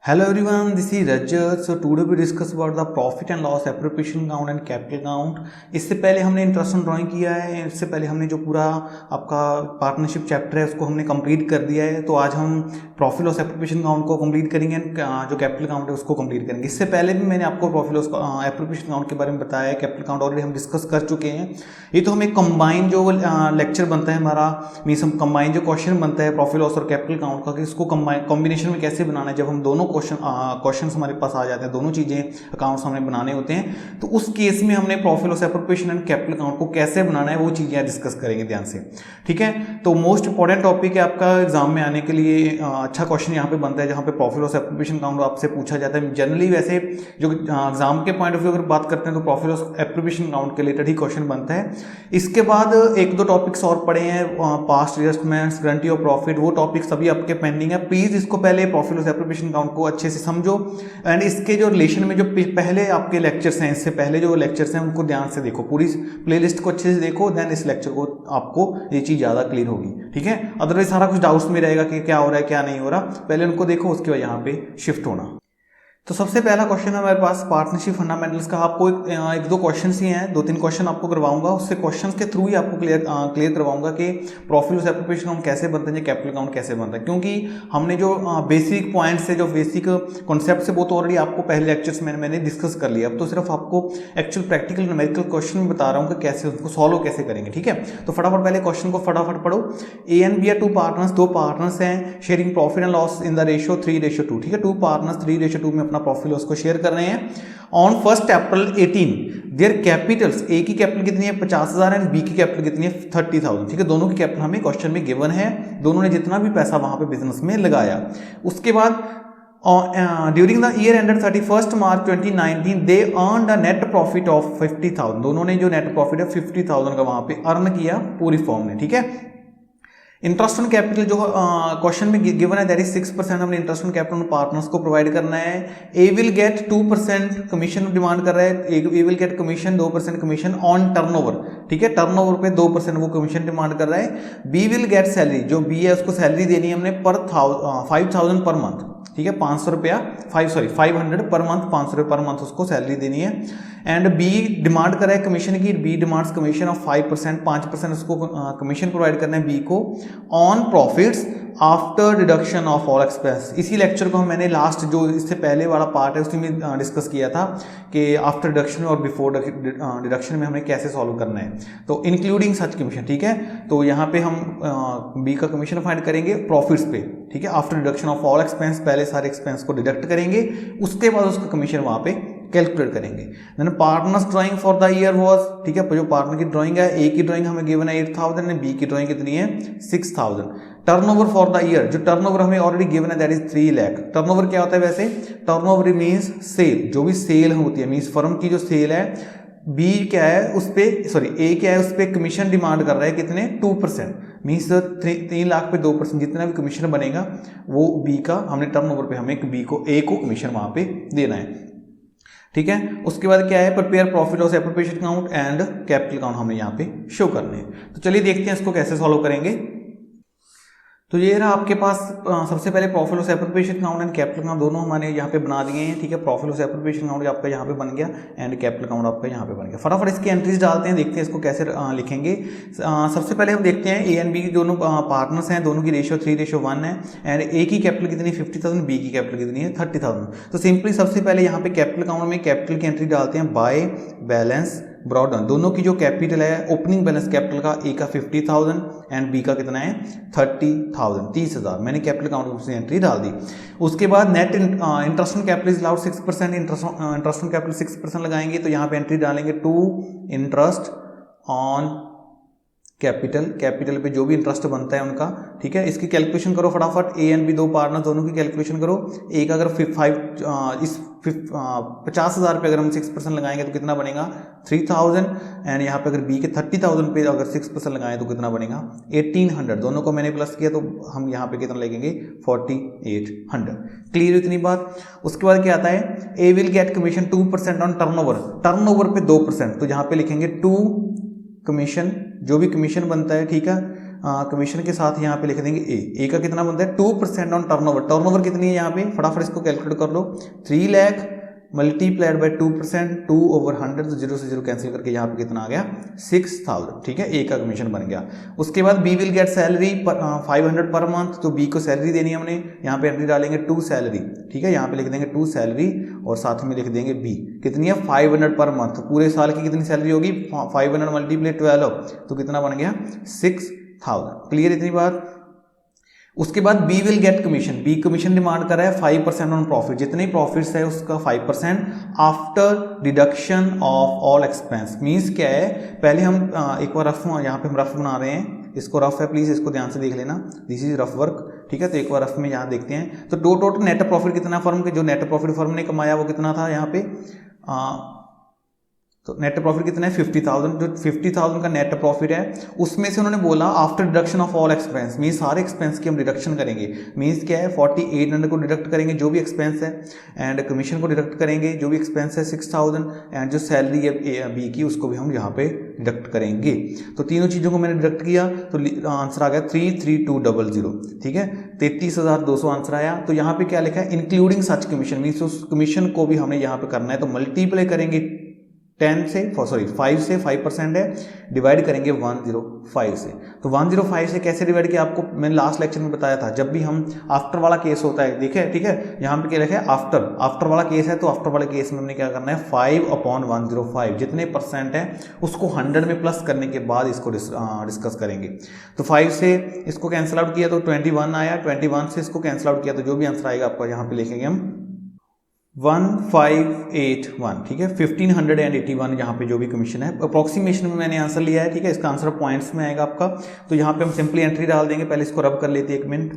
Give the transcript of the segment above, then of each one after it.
Hello everyone, this is Rajat. So today we discuss about the profit and loss, appropriation count and capital count. इससे पहले हमने interest drawing किया है, इससे पहले हमने जो पूरा आपका पार्टनरशिप चैप्टर है उसको हमने कंप्लीट कर दिया है। तो आज हम प्रॉफिट लॉस एप्रोप्रिएशन काउंट को कंप्लीट करेंगे एंड जो कैपिटल काउंट है उसको कंप्लीट करेंगे। इससे पहले भी मैंने आपको प्रॉफिट लॉस एप्रोप्रिएशन काउंट के बारे में बताया है, कैपिटल काउंट ऑलरेडी हम डिस्कस कर चुके हैं। ये तो हमें कंबाइन जो लेक्चर बनता है हमारा, मीन्स हम कंबाइन जो क्वेश्चन बनता है प्रॉफिट लॉस और कैपिटल काउंट का, कि इसको कॉम्बिनेशन में कैसे बनाना है। जब हम दोनों क्वेश्चन हमारे पास आ जाते हैं, दोनों चीजें अकाउंट्स हमने बनाने होते हैं, तो उस केस में हमने profit loss appropriation and capital account को कैसे बनाना है वो चीजें डिस्कस करेंगे ध्यान से। ठीक है, तो मोस्ट इंपॉर्टेंट टॉपिक है आपका एग्जाम में आने के लिए। अच्छा क्वेश्चन यहाँ पे बनता है जहाँ पे प्रॉफिट लॉस एप्रोप्रिएशन काउंट आपसे पूछा जाता है। जनरली वैसे जो एग्जाम के पॉइंट ऑफ व्यू अगर बात करते हैं तो प्रॉफिट लॉस एप्रोप्रिएशन काउंट के रिलेटेड ही क्वेश्चन बनता है। इसके बाद एक दो टॉपिक्स और पढ़े हैं, past adjustments, guarantee of profit, वो टॉपिक सभी आपके पेंडिंग है। प्लीज इसको पहले प्रॉफिट लॉस एप्रोप्रिएशन काउंट को अच्छे से समझो एंड इसके जो रिलेशन में जो पहले आपके लेक्चर्स हैं, इससे पहले जो लेक्चर्स हैं उनको ध्यान से देखो, पूरी प्लेलिस्ट को अच्छे से देखो, देन इस लेक्चर को आपको ये चीज ज्यादा क्लियर होगी। ठीक है, अदरवाइज सारा कुछ डाउट्स में रहेगा कि क्या हो रहा है क्या नहीं हो रहा। पहले उनको देखो, उसके बाद यहाँ पे शिफ्ट होना। तो सबसे पहला क्वेश्चन है हमारे पास पार्टनरशिप फंडामेंटल्स का। आपको एक दो क्वेश्चन ही हैं, दो तीन क्वेश्चन आपको करवाऊंगा, उससे क्वेश्चंस के थ्रू ही आपको क्लियर करवाऊंगा कि प्रॉफिट लॉस एप्रोप्रिएशन काउंट कैसे बनता है, कैपिटल काउंट कैसे बनता है। क्योंकि हमने जो बेसिक पॉइंट्स है, जो बेसिक कॉन्सेप्ट है, वो तो ऑलरेडी आपको पहले लेक्चर्स में मैंने डिस्कस कर लिया। अब तो सिर्फ आपको एक्चुअल प्रैक्टिकल न्यूमेरिकल क्वेश्चन में बता रहा हूँ कि कैसे उसको सॉल्व कैसे करेंगे। ठीक है, तो फटाफट पहले क्वेश्चन को फटाफट पढ़ो। A and B are two partners, दो पार्टनर्स हैं, sharing profit and loss in the ratio 3:2। ठीक है, टू पार्टनर्स 3:2 में अपना प्रॉफिट लॉस को शेयर कर रहे हैं। ऑन 1 अप्रैल 18 देयर कैपिटल्स, ए की कैपिटल कितनी है 50,000 एंड बी की कैपिटल कितनी है 30,000। ठीक है, दोनों की कैपिटल हमें क्वेश्चन में गिवन है, दोनों ने जितना भी पैसा वहां पे बिजनेस में लगाया। उसके बाद during the year ended 31 March 2019 they earned a net profit of 50,000। दोनों ने जो नेट प्रॉफिट है 50,000 का वहां पे अर्न किया पूरी फॉर्म ने। ठीक है, इंटरेस्ट ऑन कैपिटल जो क्वेश्चन में गिवन है दैट इज 6%। हमने इंटरेस्ट ऑन कैपिटल पार्टनर्स को प्रोवाइड करना है। A will get 2% commission demand कर रहा है, A will get commission 2% commission on turnover. ठीक है, टर्नओवर पे 2% वो कमीशन डिमांड कर रहा है। बी विल गेट सैलरी, जो बी है उसको सैलरी देनी है हमने पर 5,000 पर मंथ। ठीक है, 500 रुपया 500 पर मंथ, 500 रुपये पर मंथ उसको सैलरी देनी है। एंड बी डिमांड कर रहा है कमीशन की, बी डिमांड्स कमीशन ऑफ 5%, 5% उसको कमीशन प्रोवाइड करना है बी को on profits after deduction of all expense. इसी लेक्चर को मैंने लास्ट जो इससे पहले वाला पार्ट है उसमें डिस्कस किया था कि आफ्टर डिडक्शन और बिफोर डिडक्शन में हमें कैसे सॉल्व करना है, तो इंक्लूडिंग सच कमीशन। ठीक है, तो यहाँ पे हम बी का कमीशन फाइंड करेंगे प्रॉफिट्स पे। ठीक है, after deduction of all expense, पहले सारे एक्सपेंस को डिडक्ट करेंगे, उसके बाद उसका कमीशन वहां पे कैलकुलेट करेंगे। Then partners drawing for the year was, ठीक है, जो पार्टनर की ड्राइंग है, ए की ड्राइंग हमें गिवन है 8,000 एंड बी की ड्राइंग कितनी है 6,000। टर्नओवर फॉर द ईयर, जो टर्नओवर हमें ऑलरेडी गिवन है दैट इज 3 लाख। टर्नओवर क्या होता है वैसे, टर्नओवर मींस सेल, जो भी सेल होती है, मींस फर्म की जो सेल है। बी क्या है उस पे, सॉरी ए क्या है उस पे कमीशन डिमांड कर रहा है कितने 2%, मीन्स 3 लाख पे 2%, जितना भी कमीशन बनेगा वो बी का, हमने टर्नओवर पे हमें बी को ए को कमीशन वहां पे देना है। ठीक है, उसके बाद क्या है, prepare profit loss appropriation count and capital count हमें यहाँ पे शो करने हैं। तो चलिए देखते हैं इसको कैसे सॉल्व करेंगे। तो ये रहा आपके पास सबसे पहले profit loss appropriation count and capital count दोनों हमारे यहाँ पे बना दिए हैं। ठीक है, प्रॉफिट लॉस एप्रोप्रिएशन काउंट आपका यहाँ पे बन गया एंड कैपिटल काउंट आपका यहाँ पे बन गया। फटाफट इसकी एंट्रीज डालते हैं, देखते हैं इसको कैसे लिखेंगे। सबसे पहले हम देखते हैं ए एंड बी दोनों पार्टनर्स हैं, दोनों की रेशियो 3:1 है एंड ए की कैपिटल कितनी 50,000, बी की कैपिटल कितनी है 30,000। तो सिंपली सबसे पहले यहाँ पे कैपिटल काउंट में कैपिटल की एंट्री डालते हैं बाय बैलेंस ब्रॉट डाउन। दोनों की जो कैपिटल है, ओपनिंग बैलेंस कैपिटल का ए का 50,000 एंड बी का कितना है 30,000, 30,000। मैंने कैपिटल काउंट से एंट्री डाल दी। उसके बाद net interest on capital is allowed 6%, interest on capital 6% लगाएंगे, तो यहाँ पे एंट्री डालेंगे to interest on capital, capital पे जो भी इंटरेस्ट बनता है उनका। ठीक है, इसकी कैलकुलेशन करो फटाफट, ए एंड बी दो पार्टनर दोनों की कैलकुलेशन करो। ए का अगर 50,000 पे अगर हम 6% लगाएंगे तो कितना बनेगा 3,000 एंड यहाँ पे अगर बी के 30,000 पे अगर 6% लगाएं तो कितना बनेगा 1,800। दोनों को मैंने प्लस किया तो हम यहाँ पे कितना लगेंगे 4,800। क्लियर इतनी बात। उसके बाद क्या आता है, A will get commission 2% on turnover, turnover पे 2%, तो यहाँ पे लिखेंगे 2 कमीशन, जो भी कमीशन बनता है। ठीक है, कमीशन के साथ यहाँ पे लिख देंगे ए का कितना बनता है 2% ऑन टर्नओवर। टर्नओवर कितनी है यहाँ पे, फटाफट इसको कैलकुलेट कर लो, 3 लाख मल्टीप्लाइड बाय 2%, 2/100, तो 0 से 0 कैंसिल करके यहाँ पे कितना आ गया 6000, ठीक है, ए का कमीशन बन गया। उसके बाद B will get salary 500 per month, तो बी को सैलरी देनी है हमने, यहाँ पे एंट्री डालेंगे टू सैलरी, ठीक है, यहाँ पे लिख देंगे टू सैलरी और साथ में लिख देंगे बी कितनी है 500 पर मंथ, पूरे साल की कितनी सैलरी होगी 500 मल्टीप्लाई 12, तो कितना बन गया 6000। क्लियर इतनी बात। उसके बाद B will get commission, B commission demand कर रहा है 5% ऑन प्रॉफिट, जितने प्रॉफिट्स है उसका 5% after deduction of all expense. Means क्या है, पहले हम एक बार रफ, यहाँ पे हम रफ बना रहे हैं, इसको रफ है, प्लीज इसको ध्यान से देख लेना, दिस इज रफ वर्क, ठीक है। तो एक बार रफ में यहाँ देखते हैं, तो टोटल नेट प्रॉफिट कितना फर्म के, जो नेट प्रॉफिट फर्म ने कमाया वो कितना था यहाँ पे, तो नेट प्रॉफिट कितना है 50,000, जो 50,000 का नेट प्रॉफिट है उसमें से उन्होंने बोला after deduction of all expense, means सारे एक्सपेंस की हम डिडक्शन करेंगे। मींस क्या है 4800 को डिडक्ट करेंगे जो भी एक्सपेंस है, एंड कमीशन को डिडक्ट करेंगे जो भी एक्सपेंस है 6000, एंड जो सैलरी है बी की उसको भी हम यहाँ पे डिडक्ट करेंगे। तो तीनों चीज़ों को मैंने डिडक्ट किया तो आंसर आ गया 33200, ठीक है, 33,200 आंसर आया। तो यहाँ पे क्या लिखा है इंक्लूडिंग सच कमीशन, मीन्स उस कमीशन को भी हमने यहाँ पे करना है, तो मल्टीप्लाई करेंगे 5 से 5% है, डिवाइड करेंगे 105 से। तो 105 से कैसे डिवाइड किया आपको मैंने लास्ट लेक्चर में बताया था, जब भी हम आफ्टर वाला केस होता है, देखिए, ठीक है, यहाँ पे क्या लिखा है आफ्टर वाला केस है, तो आफ्टर वाले केस में हमने क्या करना है 5/105, जितने परसेंट है उसको 100 में प्लस करने के बाद इसको डिस्कस करेंगे। तो 5 से इसको कैंसिल आउट किया तो 21 आया, 21 से इसको कैंसिल आउट किया तो जो भी आंसर आएगा आपका यहाँ पे लिखेंगे हम 1581, ठीक है, 1581 यहाँ पे जो भी कमीशन है। अप्रोक्सीमेशन में मैंने आंसर लिया है, ठीक है, इसका आंसर पॉइंट्स में आएगा आपका। तो यहाँ पे हम सिंपली एंट्री डाल देंगे, पहले इसको रब कर लेते हैं 1 मिनट।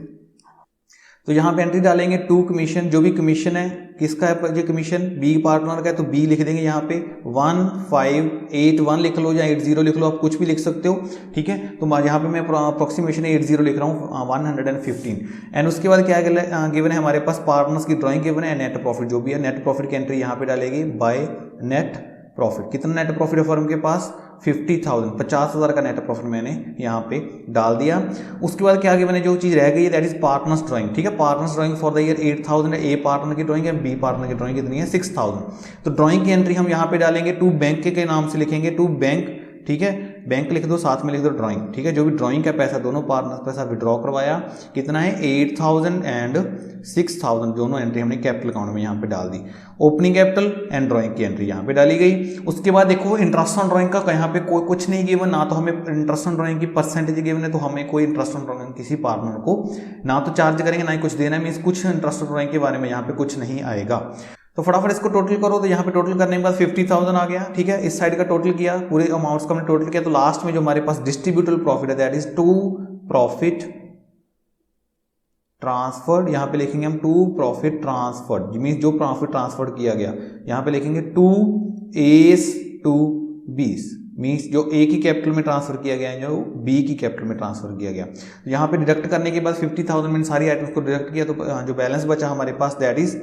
तो यहाँ पे एंट्री डालेंगे 2 कमीशन, जो भी कमीशन है किसका है, जो कमीशन बी पार्टनर का है, तो बी लिख देंगे यहाँ पे 1581 लिख लो या 80 लिख लो, आप कुछ भी लिख सकते हो, ठीक है। तो यहाँ पे मैं अप्रोक्सीमेशन 80 लिख रहा हूँ 115, एंड उसके बाद क्या गिवन है हमारे पास पार्टनर्स की ड्राइंग गिवन है, नेट प्रॉफिट जो भी है, नेट प्रॉफिट की एंट्री यहाँ पे डालेगी बाय नेट प्रॉफिट। कितना नेट प्रॉफिट है फर्म के पास 50,000, 50,000 का नेट प्रॉफिट मैंने यहाँ पे डाल दिया। उसके बाद क्या मैंने जो चीज़ रह गई है दैट इज पार्टनर्स ड्राइंग, ठीक है, partners drawing for the year 8,000 है, ए पार्टनर की ड्राइंग है, बी पार्टनर की ड्राइंग कितनी है 6,000। तो ड्राइंग की एंट्री हम यहाँ पे डालेंगे टू बैंक के नाम से लिखेंगे, टू बैंक, ठीक है, बैंक लिख दो, साथ में लिख दो ड्राइंग, ठीक है, जो भी ड्राइंग का पैसा दोनों पार्टनर्स पैसा विड्रॉ करवाया, कितना है 8,000 एंड 6,000, दोनों एंट्री हमने कैपिटल अकाउंट में यहाँ पे डाल दी। ओपनिंग कैपिटल एंड ड्राइंग की एंट्री यहाँ पे डाली गई। उसके बाद देखो इंटरेस्ट ऑन ड्राइंग का यहाँ पे कोई कुछ नहीं गिवन, ना तो हमें इंटरेस्ट ऑन ड्राइंग की परसेंटेज गिवन है, तो हमें कोई इंटरेस्ट ऑन ड्राइंग किसी पार्टनर को ना तो चार्ज करेंगे ना ही कुछ देना है, मीन्स कुछ इंटरेस्ट ऑन ड्राइंग के बारे में यहाँ पे कुछ नहीं आएगा। तो फटाफट इसको टोटल करो, तो यहाँ पे टोटल करने के बाद 50,000 आ गया, ठीक है, इस साइड का टोटल किया, पूरे अमाउंट्स का हमने टोटल किया। तो लास्ट में जो हमारे पास डिस्ट्रीब्यूटेबल प्रॉफिट है that is to profit transferred, यहाँ पे लिखेंगे हम टू प्रॉफिट ट्रांसफर्ड, मीन्स जो प्रॉफिट ट्रांसफर किया गया, यहाँ पे लिखेंगे टू एस टू बीस, मीन्स जो ए की कैपिटल में ट्रांसफर किया गया है, जो बी की कैपिटल में ट्रांसफर किया गया। तो यहाँ पे डिडक्ट करने के बाद 50,000 मैंने सारी आइटम्स को डिडक्ट किया, तो जो बैलेंस बचा हमारे पास दैट इज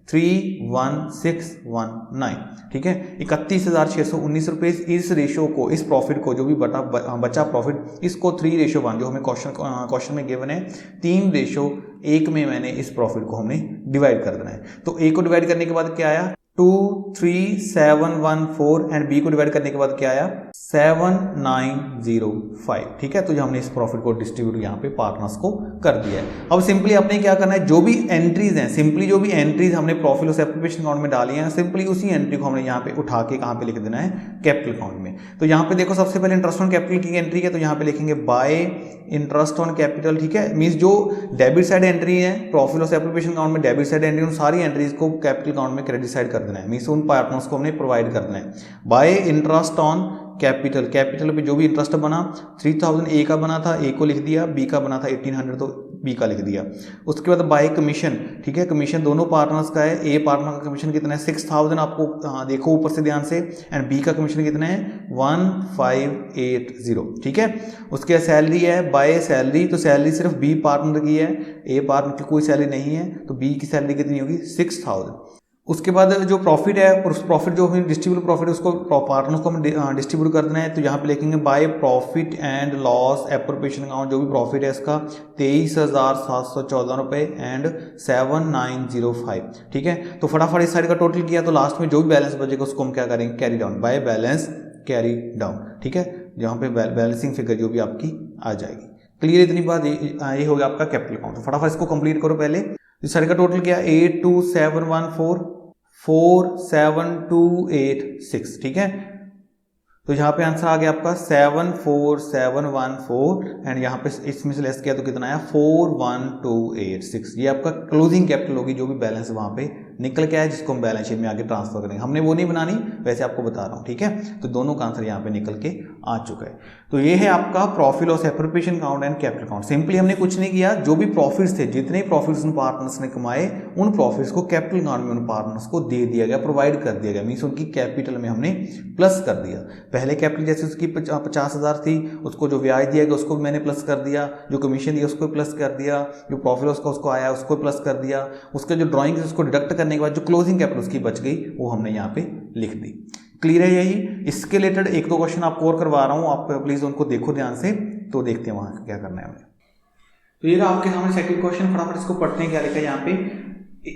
31619, ठीक है, 31,619 रुपये। इस रेशो को, इस प्रॉफिट को, जो भी बचा प्रॉफिट, इसको 3:1 जो हमें क्वेश्चन में गिवन है 3:1 में मैंने इस प्रॉफिट को हमने डिवाइड कर देना है। तो ए को डिवाइड करने के बाद क्या आया 23714 एंड बी को डिवाइड करने के बाद क्या आया 7905, ठीक है। तो जो हमने इस प्रॉफिट को डिस्ट्रीब्यूट यहाँ पे पार्टनर्स को कर दिया है। अब सिंपली आपने क्या करना है, जो भी एंट्रीज हैं, सिंपली जो भी एंट्रीज हमने प्रॉफिट लॉस एप्लीकेशन अकाउंट में डाली हैं, सिंपली उसी एंट्री को हमने यहाँ पे उठा के कहाँ पे लिख देना है कैपिटल अकाउंट में। तो यहाँ पे देखो सबसे पहले इंटरेस्ट ऑन कैपिटल की एंट्री है, तो यहाँ पे लिखेंगे बाय इंटरेस्ट ऑन कैपिटल, ठीक है, मीन्स जो डेबिट साइड एंट्री है प्रॉफिट लॉस एप्लीकेशन अकाउंट में, डेबिट साइड एंट्री, उन सारी एंट्रीज को कैपिटल अकाउंट में क्रेडिट साइड कर देना है, मीन्स उन पार्टनर्स को हमने प्रोवाइड करना है। Bye interest on capital, capital पे जो भी इंटरेस्ट बना 3000 ए का बना था, ए को लिख दिया, बी का बना था 1800 तो बी का लिख दिया। उसके बाद बाय कमीशन, ठीक है, कमीशन दोनों पार्टनर्स का है, ए पार्टनर का कमीशन कितना है 6000 आपको देखो ऊपर से ध्यान से, एंड बी का कमीशन कितना है 1580, ठीक है। उसके बाद सैलरी है बाय सैलरी, तो सैलरी सिर्फ बी पार्टनर की है, ए पार्टनर की कोई सैलरी नहीं है, तो बी की सैलरी कितनी होगी 6000। उसके बाद जो प्रॉफिट है, उस प्रॉफिट जो डिस्ट्रीब्यूट प्रॉफिट है उसको पार्टनर्स को हमें डिस्ट्रीब्यूट कर देना है। तो यहाँ पे लिखेंगे by profit and loss appropriation account, जो भी प्रॉफिट है इसका 23,714 रुपये एंड 7905। ठीक है, तो फटाफट इस साइड का टोटल किया तो लास्ट में जो भी बैलेंस बचेगा उसको हम क्या करेंगे, carry down, by balance carry down. ठीक है, जहाँ पे बैलेंसिंग फिगर जो भी आपकी आ जाएगी। क्लियर, इतनी बात ये हो गया आपका कैपिटल अकाउंट। तो फटाफट इसको कंप्लीट करो पहले। इस साइड का टोटल क्या, 8271447286। ठीक है, तो यहाँ पे आंसर आ गया आपका 74714 एंड यहाँ पे इसमें से लेस किया तो कितना आया 41286। ये आपका क्लोजिंग कैपिटल होगी, जो भी बैलेंस वहाँ पे निकल के आया जिसको हम बैलेंस शीट में आगे ट्रांसफर करेंगे। हमने वो नहीं बनानी, वैसे आपको बता रहा हूँ। ठीक है, तो दोनों का आंसर यहाँ पे निकल के आ चुका है। तो ये है आपका profit loss appropriation account and capital account. Simply हमने कुछ नहीं किया, जो भी प्रॉफिट्स थे, जितने प्रॉफिट्स उन पार्टनर्स ने कमाए, उन प्रॉफिट्स को कैपिटल अकाउंट में उन पार्टनर्स को दे दिया गया, प्रोवाइड कर दिया गया। मीन्स उनकी कैपिटल में हमने प्लस कर दिया। पहले कैपिटल जैसे उसकी 50,000 थी, उसको जो ब्याज दिया गया उसको मैंने प्लस कर दिया, जो कमीशन दिया उसको प्लस कर दिया, जो प्रॉफिट लॉस का उसको आया उसको प्लस कर दिया, उसके जो ड्राइंग उसको डिडक्ट करने के बाद जो क्लोजिंग कैपिटल उसकी बच गई वो हमने यहाँ पे लिख दी। क्लियर है यही। इसके रिलेटेड एक दो क्वेश्चन आपको और करवा रहा हूँ, आप प्लीज उनको देखो ध्यान से, तो देखते हैं वहां क्या करना है हमें। तो ये आपके सामने सेकंड क्वेश्चन, फटाफट इसको पढ़ते हैं। क्या लिखा है यहाँ पे,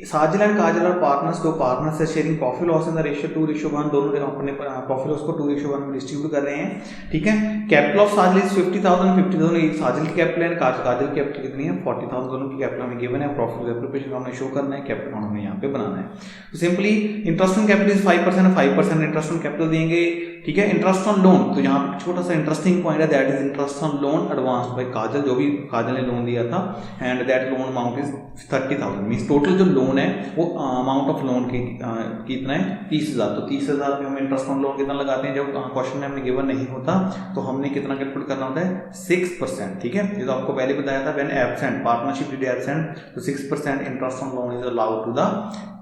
साजिल एंड काजल और पार्टनर्स, दो पार्टनर्स है sharing profit loss in the ratio 2:1, दोनों अपने प्रॉफिट लॉस को 2:1 में डिस्ट्रीब्यूट कर रहे हैं। ठीक है, कैपिटल ऑफ साजिल इज 50,000 साजिल की कैपिटल है, काजल की कैपिटल कितनी है 40,000, दोनों की कैपिटल हमें गिवन है। प्रॉफिट एप्रोप्रिएशन हमने शो करना है, कैपिटल हमें यहाँ पे बनाना है। तो simply interest on capital is 5% interest on capital देंगे। ठीक है, इंटरेस्ट ऑन लोन, तो यहाँ पे छोटा सा इंटरेस्टिंग पॉइंट है, that is interest on loan advanced by Kajal, जो भी काजल ने लोन दिया था, and that loan amount is 30,000। Means total जो लोन है वो अमाउंट ऑफ लोन कितना है 30,000। तो 30,000 पे हम इंटरेस्ट ऑन लोन कितना लगाते हैं, जब क्वेश्चन में हमने गिवन नहीं होता तो हमने कितना कैलकुलेट करना होता है 6%। ठीक है, ये तो आपको पहले बताया था, when absent partnership did absent तो 6% interest on loan is allowed to the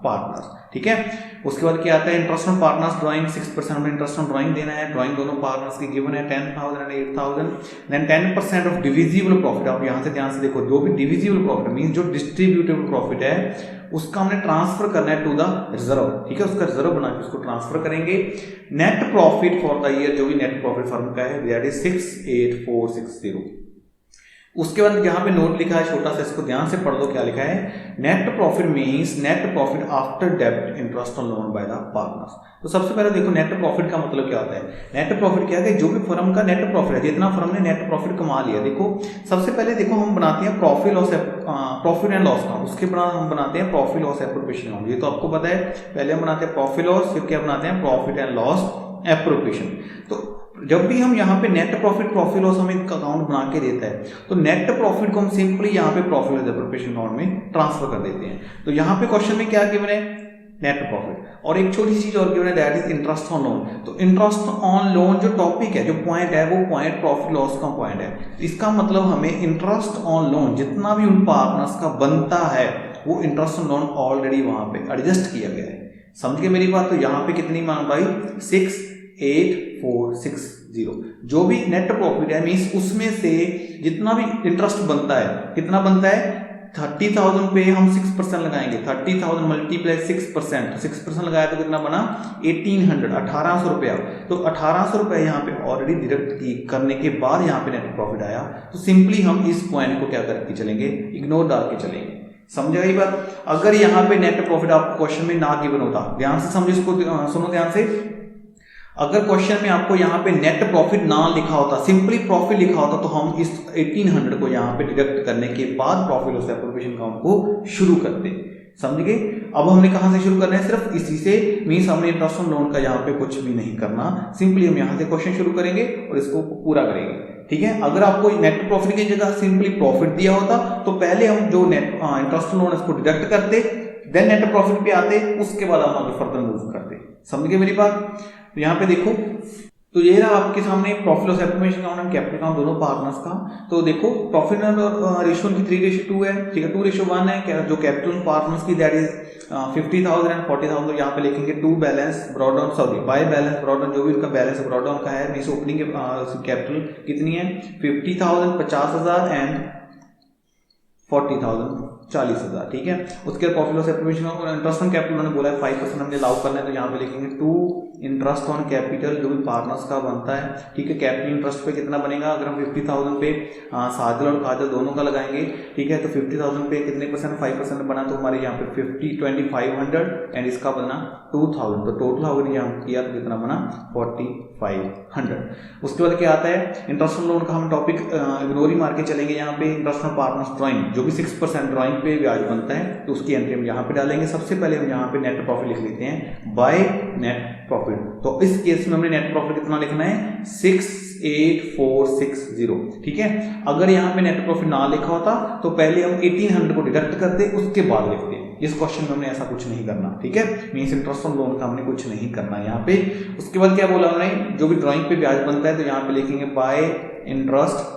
partner. ठीक है, उसके बाद क्या आता है, इंटरेस्ट ऑन पार्टनर्स ड्राइंग 6% में इंटरेस्ट ऑन ड्राइंग देना है। ड्राइंग दोनों पार्टनर्स की गिवन है 10,000 and 8,000। Then 10% of divisible profit, आप यहां से ध्यान से देखो, जो भी डिविजिबल प्रॉफिट मींस जो डिस्ट्रीब्यूटेबल प्रॉफिट है उसका हमने ट्रांसफर करना है टू द रिजर्व। ठीक है, उसका रिजर्व बना के उसको ट्रांसफर करेंगे। Net profit for the year, जो भी नेट प्रॉफिट फर्म का है दैट इज 68460। उसके बाद यहाँ पे नोट लिखा है छोटा सा, इसको ध्यान से पढ़ लो क्या लिखा है, net profit means net profit after डेब्ट interest on loan by the partners. तो सबसे पहले देखो नेट प्रॉफिट का मतलब क्या होता है। नेट प्रॉफिट क्या है, जो भी फर्म का नेट प्रॉफिट है, जितना फर्म ने नेट प्रॉफिट कमा लिया। देखो सबसे पहले देखो हम बनाते हैं प्रॉफिट एंड लॉस अकाउंट, उसके बाद हम बनाते हैं प्रॉफिट लॉस एप्रोप्रिएशन अकाउंट। ये तो आपको पता है, पहले हम बनाते हैं प्रॉफिट लॉस, फिर क्या बनाते हैं प्रॉफिट एंड लॉस एप्रोप्रिएशन। तो जब भी हम यहाँ पे नेट प्रॉफिट लॉस हमें अकाउंट बना के देता है तो नेट प्रॉफिट को हम सिंपली यहाँ पे प्रॉफिट लॉस एप्रोप्रिएशन अकाउंट में ट्रांसफर कर देते हैं। तो यहाँ पे क्वेश्चन में क्या गिवन है, नेट प्रॉफिट, और एक छोटी सी चीज और गिवन है that is interest on loan. तो इंटरेस्ट ऑन लोन जो टॉपिक है, जो पॉइंट है, वो पॉइंट प्रॉफिट लॉस का पॉइंट है। इसका मतलब हमें इंटरेस्ट ऑन लोन जितना भी उन पार्टनर्स का बनता है वो इंटरेस्ट ऑन लोन ऑलरेडी वहां पे एडजस्ट किया गया है। समझ गए मेरी बात। तो यहाँ पे कितनी मांग भाई 68460। जो भी नेट प्रॉफिट है मींस उसमें से जितना भी इंटरेस्ट बनता है, कितना बनता है 30,000 पे हम 6% लगाएंगे। 30,000 मल्टीप्लाई 6% लगाया तो कितना बना 1800, 1800 रुपया। तो 1800 रुपया यहाँ पे ऑलरेडी डिडक्ट करने के बाद यहाँ पे नेट प्रॉफिट आया। तो सिंपली हम इस पॉइंट को क्या करके चलेंगे, इग्नोर डाल के चलेंगे। समझ गई बात। अगर यहाँ पे नेट प्रॉफिट आपको क्वेश्चन में ना गिवन होता, ध्यान से समझो इसको, सुनो ध्यान से, अगर क्वेश्चन में आपको यहाँ पे नेट प्रॉफिट ना लिखा होता, सिंपली प्रॉफिट लिखा होता, तो हम इस 1800 को यहाँ पे डिडक्ट करने के बाद प्रॉफिट लॉस एप्रोप्रिएशन अकाउंट को शुरू करते। समझ गए। अब हमने कहां से शुरू करना है, सिर्फ इसी से, मींस हमने इंटरेस्ट ऑन लोन का यहाँ पे कुछ भी नहीं करना, सिंपली हम यहाँ से क्वेश्चन शुरू करेंगे और इसको पूरा करेंगे। ठीक है, अगर आपको नेट प्रॉफिट की जगह सिंपली प्रॉफिट दिया होता तो पहले हम जो नेट इंटरेस्ट ऑन लोन इसको डिडक्ट करते, देन नेट प्रॉफिट पे आते, उसके बाद हम आगे फर्दर मूव करते। समझ गए मेरी बात। तो यहाँ पे देखो, तो ये रहा आपके सामने profit loss appropriation account and capital account दोनों पार्टनर्स का। तो देखो प्रॉफिट रेशियो की 3:2 है, ठीक है, 2:1 है। जो कैपिटल पार्टनर्स की दैट इज 50,000 एंड 40,000। तो यहाँ पे लिखेंगे to balance brought down, sorry by balance brought down, जो भी उनका बैलेंस ब्रॉट डाउन का है। मींस ओपनिंग कैपिटल कितनी है 50,000, 50,000 एंड 40,000 40,000, ठीक है। उसके बाद profit loss appropriation interest on capital उन्होंने बोला है 5% हमने अलाउ करना है, तो यहाँ पे लिखेंगे टू इंटरेस्ट ऑन कैपिटल जो भी पार्टनर्स का बनता है, ठीक है। कैपिटल इंटरेस्ट पे कितना बनेगा, अगर हम 50,000 पे साजिल और काजल दोनों का लगाएंगे, ठीक है, तो 50,000 पे कितने परसेंट, 5% बना, तो हमारे यहाँ पे 2500 एंड इसका बना 2,000, तो टोटल अगर यहाँ किया तो कितना बना 4500। उसके बाद क्या आता है इंटरेस्ट ऑन लोन का, हम टॉपिक इग्नोर ही मार के चलेंगे। यहाँ पे इंटरेस्ट ऑन पार्टनर्स ड्राइंग जो भी 6% ड्राइंग पे ब्याज बनता है, तो उसकी एंट्री हम यहाँ पे डालेंगे। सबसे पहले हम यहाँ पे नेट प्रॉफिट लिख लेते हैं बाय नेट प्रॉफिट। तो इस केस में हमने नेट प्रॉफिट कितना लिखना है 68460, ठीक है। अगर यहाँ पे नेट प्रॉफिट ना लिखा होता तो पहले हम 1800 को डिडक्ट करते, उसके बाद लिखते हैं। इस क्वेश्चन में हमने ऐसा कुछ नहीं करना, ठीक है। मींस इंटरेस्ट ऑन लोन का हमने कुछ नहीं करना यहाँ पे। उसके बाद क्या बोला हमने, जो भी ड्राइंग पे ब्याज बनता है तो यहाँ पे लिखेंगे bye interest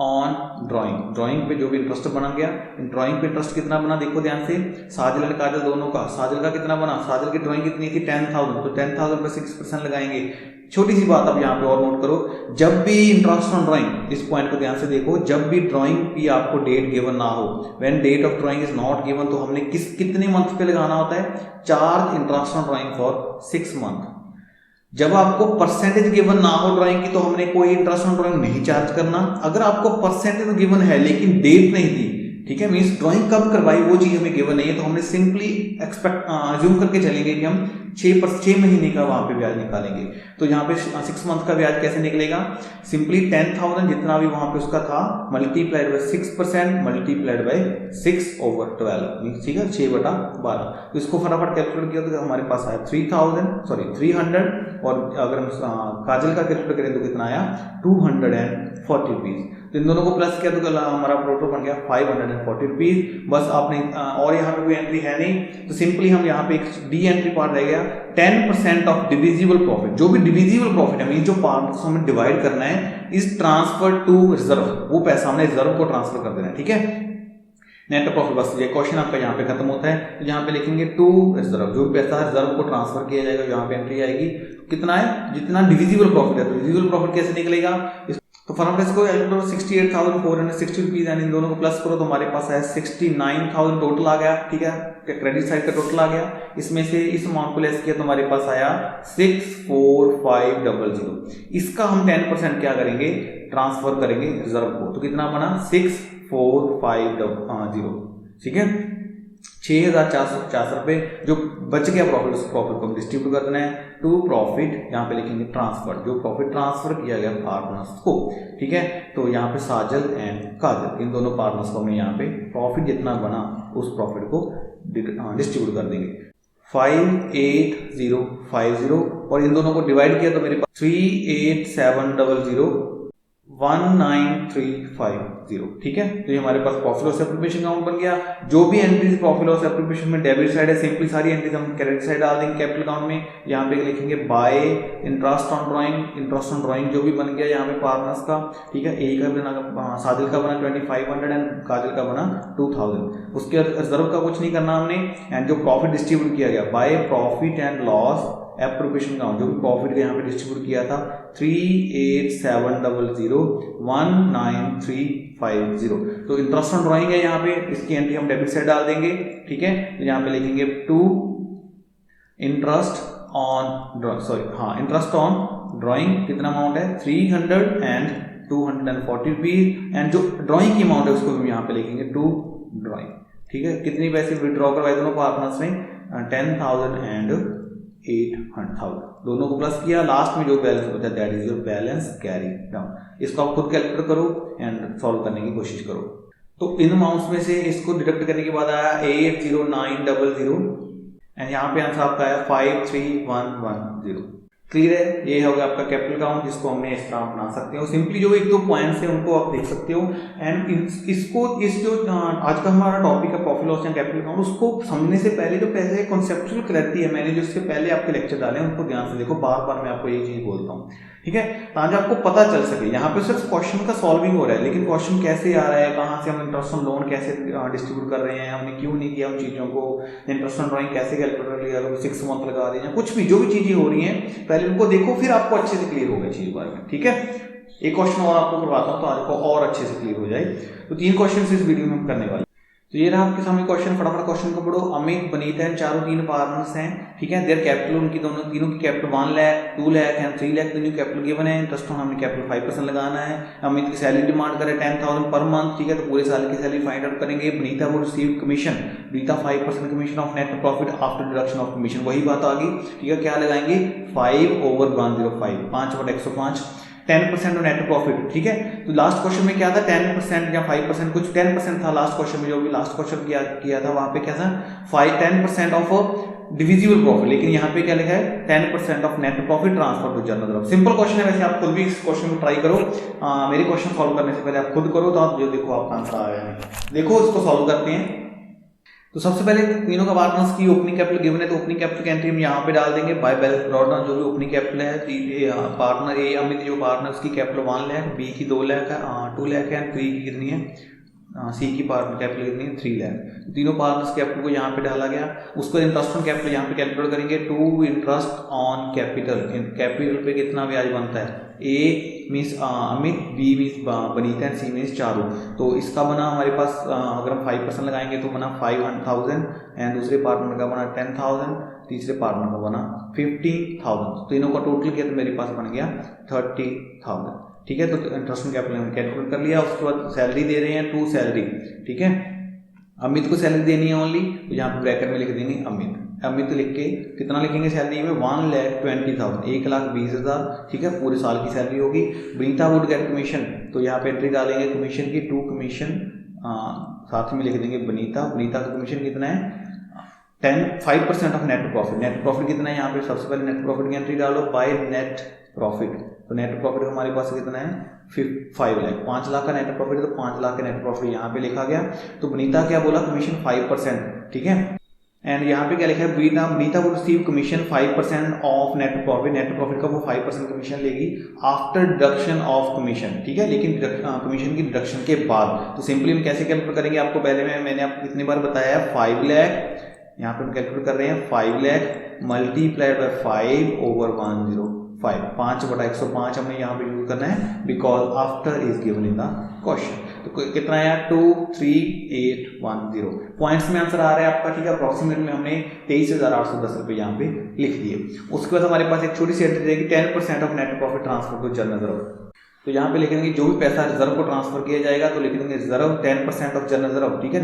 on drawing. Drawing पे जो भी इंटरेस्ट बना गया, ड्राइंग पे इंटरेस्ट कितना बना देखो ध्यान से, साजिल और काजल दोनों का। साजिल का कितना बना, साजिल की ड्राइंग कितनी थी 10,000, तो 10,000 पे 6% लगाएंगे। छोटी सी बात अब यहाँ पे और नोट करो, जब भी इंटरेस्ट ऑन ड्राइंग, इस पॉइंट को ध्यान से देखो, जब भी ड्राइंग की आपको डेट गिवन ना हो, when date of drawing is not given, तो हमने कितने मंथ पे लगाना होता है, charge interest on drawing for 6 month. जब आपको परसेंटेज गिवन ना हो ड्राइंग की, तो हमने कोई इंटरेस्ट ऑन ड्राइंग नहीं चार्ज करना। अगर आपको परसेंटेज गिवन है लेकिन डेट नहीं दी, ठीक है, मींस ड्राइंग कब करवाई वो चीज हमें गिवन नहीं है, तो हमने सिंपली अज्यूम करके चलेंगे कि हम 6 महीने का वहां पे ब्याज निकालेंगे। तो यहाँ पे 6 मंथ का ब्याज कैसे निकलेगा, सिंपली 10,000 जितना भी वहां पे उसका था मल्टीप्लाइड बाय 6% मल्टीप्लाइड बाय 6/12, ठीक है, 6/12। तो इसको फटाफट कैलकुलेट किया तो हमारे पास आया 300, और अगर हम काजल का कैलकुलेट करें तो कितना आया 240 रुपीज। तो इन दोनों को प्लस किया तो हमारा टोटल बन गया 540 रुपीज। बस आपने और यहाँ पे कोई एंट्री है नहीं, तो सिंपली हम यहाँ पे एक डी एंट्री पार्ट रह गया 10% ऑफ डिविजिबल प्रॉफिट। जो भी डिविजिबल प्रॉफिट है, मीन जो पार्ट हमें डिवाइड करना है, इज ट्रांसफर टू रिजर्व, वो पैसा हमने रिजर्व को ट्रांसफर कर देना है, ठीक है। नेट प्रॉफिट, बस ये क्वेश्चन आपका यहाँ पे खत्म होता है। तो यहाँ पे लिखेंगे टू रिजर्व, जो भी पैसा रिजर्व को ट्रांसफर किया जाएगा, यहाँ पे एंट्री आएगी कितना है, जितना डिविजिबल प्रॉफिट है। तो डिविजिबल प्रॉफिट कैसे निकलेगा, तो फटाफट इसको 68,460 रुपीज एंड इन दोनों को प्लस करो तो हमारे पास है 69,000 टोटल आ गया, ठीक है। क्रेडिट साइड का टोटल आ गया, इसमें से इस अमाउंट को लेस किया तो हमारे पास आया 64500। इसका हम 10% क्या करेंगे, ट्रांसफर करेंगे रिजर्व को, तो कितना बना 64500, ठीक है। 6,450 रुपए जो बच गया प्रॉफिट, उस प्रॉफिट को हम डिस्ट्रीब्यूट कर देना है टू प्रॉफिट, यहाँ पे लिखेंगे ट्रांसफर, जो प्रॉफिट ट्रांसफर किया गया पार्टनर्स को, ठीक है। तो यहाँ पे साजल एंड काजल इन दोनों पार्टनर्स को हमें यहाँ पे प्रॉफिट जितना बना उस प्रॉफिट को डिस्ट्रीब्यूट कर देंगे 58050, और इन दोनों को डिवाइड किया तो मेरे पास 3870019,350, ठीक है। तो ये हमारे पास प्रॉफिट लॉस एप्रोप्रिएशन अकाउंट बन गया। जो भी एंट्रीज प्रॉफिट लॉस एप्रोप्रिएशन में डेबिट साइड है, सिंपली सारी एंट्रीज हम क्रेडिट साइड डाल देंगे कैपिटल अकाउंट में। यहाँ पे लिखेंगे bye interest on drawing, interest on drawing जो भी बन गया यहाँ पे पार्टनर्स का, ठीक है। ए का बना, सादिल का बना 2500 एंड काजल का बना 2000। उसके रिजर्व का कुछ नहीं करना हमने, एंड जो प्रॉफिट डिस्ट्रीब्यूट किया गया by profit and loss appropriation account, जो भी प्रॉफिट यहाँ पे डिस्ट्रीब्यूट किया था 3870019,350। तो इंटरेस्ट ऑन ड्राइंग है यहाँ पे, इसकी एंट्री हम डेबिट साइड डाल देंगे, ठीक है। तो यहाँ पे लिखेंगे टू इंटरेस्ट ऑन ड्राइंग कितना अमाउंट है 300 रुपीज, एंड जो ड्राइंग की अमाउंट है उसको हम यहाँ पे लिखेंगे टू ड्राइंग, ठीक है। कितनी पैसे विड्रॉ करवाए दोनों पार्टनर्स ने 10,000 एंड 800,000, दोनों को प्लस किया, लास्ट में जो बैलेंस बचा that is your balance carry down. इसको आप खुद कैलकुलेट करो एंड सॉल्व करने की कोशिश करो। तो इन अमाउंट्स में से इसको डिडक्ट करने के बाद आया 80900 एंड यहाँ पे आंसर आपका आया 53110। क्लियर है, ये होगा आपका कैपिटल अकाउंट, जिसको हमने इस तरह बना सकते हो। सिंपली जो 1-2 पॉइंट्स हैं उनको आप देख सकते हो, एंड इसको इस जो आज का हमारा टॉपिक है profit loss and capital account, उसको समझने से पहले जो पहले कॉन्सेप्चुअल क्लैरिटी है, मैंने जो इससे पहले आपके लेक्चर डाले हैं उनको ध्यान से देखो। बार बार मैं आपको ये चीज बोलता हूँ, ठीक है, ताकि आपको पता चल सके। यहाँ पे सिर्फ क्वेश्चन का सॉल्विंग हो रहा है, लेकिन क्वेश्चन कैसे आ रहा है, कहाँ से हम इंटरेस्ट ऑन लोन कैसे डिस्ट्रीब्यूट कर रहे हैं, हमने क्यों नहीं किया उन चीजों को, इंटरेस्ट ऑन ड्राइंग कैसे कैलकुलेट कर लिया, 6 मंथ लगा रहे हैं, कुछ भी जो भी चीजें हो रही हैं पहले उनको देखो, फिर आपको अच्छे से क्लियर होगा चीज बारे में, ठीक है। एक क्वेश्चन और आपको करवाता हूँ तो आज को और अच्छे से क्लियर हो जाए। तो 3 क्वेश्चन इस वीडियो में हम करने वाले। तो ये रहा आपके सामने क्वेश्चन, फटाफट क्वेश्चन को पढ़ो। अमित, बनीता एंड चारों तीन पार्टनर्स हैं, ठीक है। देयर कैपिटल, उनकी तीनों की कैपिटल 1 लाख, 2 लाख एंड 3 लाख तीनों कैपिटल गिवन है। इंटरेस्ट ऑन हमने कैपिटल 5% लगाना है। अमित की सैलरी डिमांड करे 10,000 पर मंथ, ठीक है, तो पूरे साल की सैलरी फाइंड आउट करेंगे। बनीता वो receive commission, Banita 5% commission of net profit after deduction of commission, वही बात आ गई, ठीक है। क्या लगाएंगे 5/105, 5/105, 10% नेट प्रॉफिट, ठीक है। तो लास्ट क्वेश्चन में क्या था 10% या 5%, कुछ 10% था लास्ट क्वेश्चन में, जो भी लास्ट क्वेश्चन किया था वहां पे क्या था 10% ऑफ डिविजिबल प्रॉफिट, लेकिन यहाँ पे क्या लिखा है 10% of net profit transfer to general reserve. Simple question है, वैसे आप खुद भी इस क्वेश्चन को ट्राई करो, मेरे क्वेश्चन सॉल्व करने से पहले आप खुद करो, तो आप जो देखो आपका आंसर आया है। देखो इसको सॉल्व करते हैं। तो सबसे पहले तीनों का पार्टनर्स की ओपनिंग कैपिटल गिवन है, तो ओपनिंग कैपिटल की एंट्री हम यहाँ पे डाल देंगे। बाय बैलेंस ब्रॉट डाउन, जो भी ओपनिंग कैपिटल है, पार्टनर ए अमित जो पार्टनर्स की कैपिटल 1 लाख, बी की 2 लाख है, 2 लाख है, 3 की कितनी है, सी की पार्टनर कैपिटल कितनी है 3 लाख। तीनों पार्टनर्स कैपिटल को यहाँ पे डाला गया। उसको इंटरेस्ट ऑन कैपिटल यहाँ पे कैलकुलेट करेंगे। 2 इंटरेस्ट ऑन कैपिटल, कैपिटल पे कितना ब्याज बनता है, A means Amit, B means Banita and C means Charu. तो इसका बना हमारे पास, अगर हम 5% लगाएंगे तो बना 500,000 एंड दूसरे पार्टनर का बना 10,000, तीसरे पार्टनर का बना 15,000। तीनों का टोटल किया तो मेरे पास बन गया 30,000, ठीक है। तो इंटरेस्ट ऑन कैपिटल हमने कैलकुलेट कर लिया। उसके बाद सैलरी दे रहे हैं 2 सैलरी, ठीक है। अमित को सैलरी देनी है ओनली, तो यहाँ पे ब्रैकेट में लिख देंगे अमित। अमित लिख के कितना लिखेंगे सैलरी में 1,20,000, 1,20,000, ठीक है, पूरे साल की सैलरी होगी। बनीता वुड गेट कमीशन, तो यहाँ पे एंट्री डालेंगे कमीशन की 2 कमीशन, साथ में लिख देंगे बनीता का कमीशन कितना है 5% of net profit. Net profit कितना है यहाँ पे, सबसे पहले नेट प्रॉफिट की एंट्री डालो बाय नेट प्रॉफिट। तो नेट प्रॉफिट हमारे पास कितना है 5 लाख, 5 लाख का नेट प्रॉफिट है, तो 5 लाख का नेट प्रॉफिट यहाँ पे लिखा गया। तो बनीता क्या बोला कमीशन 5%, ठीक है। एंड यहाँ पे क्या लिखा है Banita would receive commission 5% of net profit, net profit का वो 5% कमीशन लेगी आफ्टर डिडक्शन ऑफ कमीशन, ठीक है, लेकिन कमीशन की डिडक्शन के बाद। तो सिंपली हम कैसे कैलकुलेट करेंगे, आपको पहले में मैंने आपको कितनी बार बताया 5 लाख, यहाँ पे हम कैलकुलेट कर रहे हैं 5 लाख मल्टीप्लाइड बाय 5/105, 5/105 हमने यहाँ पे यूज करना है, because after is given in the question. तो कितना आया 23810 पॉइंट्स में आंसर आ रहा है आपका, ठीक है। अप्रोक्सीमेट में हमने 23,810 रुपये यहाँ पे लिख दिए। उसके बाद हमारे पास एक छोटी सी एंट्री रहेगी 10% of net profit transfer to general reserve. तो यहाँ पे लिखेंगे जो भी पैसा रिजर्व को ट्रांसफर किया जाएगा, तो लिख देंगे रिजर्व 10% ऑफ जनरल रिजर्व, ठीक है।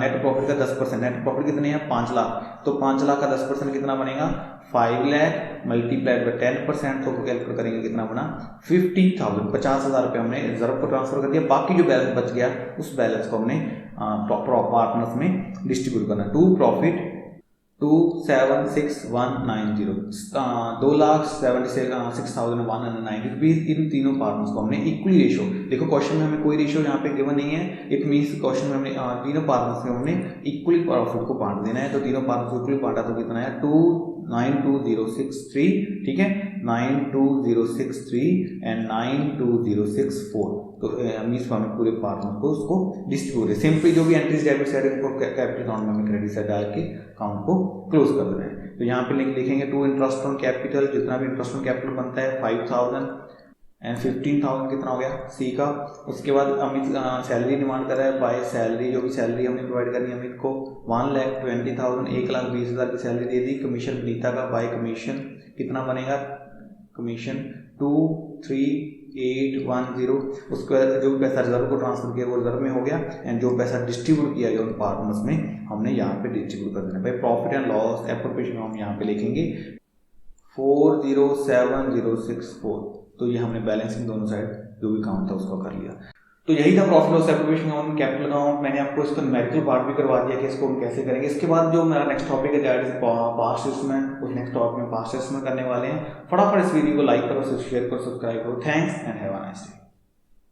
नेट प्रॉफिट का 10%, नेट प्रॉफिट कितने हैं 5 लाख, तो 5 लाख का 10% कितना बनेगा 5 लाख मल्टीप्लाइड बाय 10%, तो कैलकुलेट करेंगे कितना बना 50,000, 50,000 रुपये हमने रिजर्व को ट्रांसफर कर दिया। बाकी जो बैलेंस बच गया उस बैलेंस को हमने पार्टनर्स में डिस्ट्रीब्यूट करना। To profit 2,76,190, 2,76,190 rupees. इन तीनों पार्टनर्स को हमने इक्वली रेशो, देखो क्वेश्चन में हमें कोई रेशो यहाँ पे गिवन नहीं है, इट मींस क्वेश्चन में हमने तीनों पार्टनर्स में हमने इक्वली प्रॉफिट को बांट देना है। तो तीनों पार्टनर्स को इक्वली बांटा तो कितना है 2,92063, ठीक है, 92063 एंड 92064। तो मीन्स हमें पूरे पार्टनर को उसको डिस्ट्रीब्यूट, सिंपली जो भी एंट्रीज डेबिट साइड उनको कैपिटल अकाउंट में क्रेडिट साइड डाल के अकाउंट को क्लोज कर देना है। तो यहाँ पे लिखेंगे 2 इंटरेस्ट ऑन कैपिटल, जितना भी इंटरेस्ट ऑन कैपिटल बनता है 5,000 एंड 15,000 कितना हो गया सी का। उसके बाद अमित सैलरी डिमांड कर रहा है बाय सैलरी, जो भी सैलरी हमने प्रोवाइड करनी है अमित को 1,20,000, 1,20,000 की सैलरी दे दी। कमीशन बनीता का बाय कमीशन कितना बनेगा, कमीशन 23810। उसके बाद जो भी पैसा रिजर्व को ट्रांसफर किया वो रिजर्व में हो गया, एंड जो पैसा डिस्ट्रीब्यूट किया गया उन पार्टनर्स में हमने यहाँ पे डिस्ट्रीब्यूट कर देना। भाई प्रॉफिट एंड लॉस एप्रोप्रिएशन हम यहाँ पे लिखेंगे 4,07064। तो ये हमने बैलेंसिंग दोनों साइड जो भी काम था उसका कर लिया। तो यही था profit loss appropriation account, capital account. मैंने आपको इसका न्यूमेरिकल पार्ट भी करवा दिया कि इसको हम कैसे करेंगे। इसके बाद जो मेरा नेक्स्ट टॉपिक है दैट इज पास्ट एस्टिमेट, उस नेक्स्ट टॉपिक में पास्ट एस्टिमेट करने वाले हैं। फटाफट इस वीडियो को लाइक करो, शेयर करो, सब्सक्राइब करो। Thanks and have a nice day.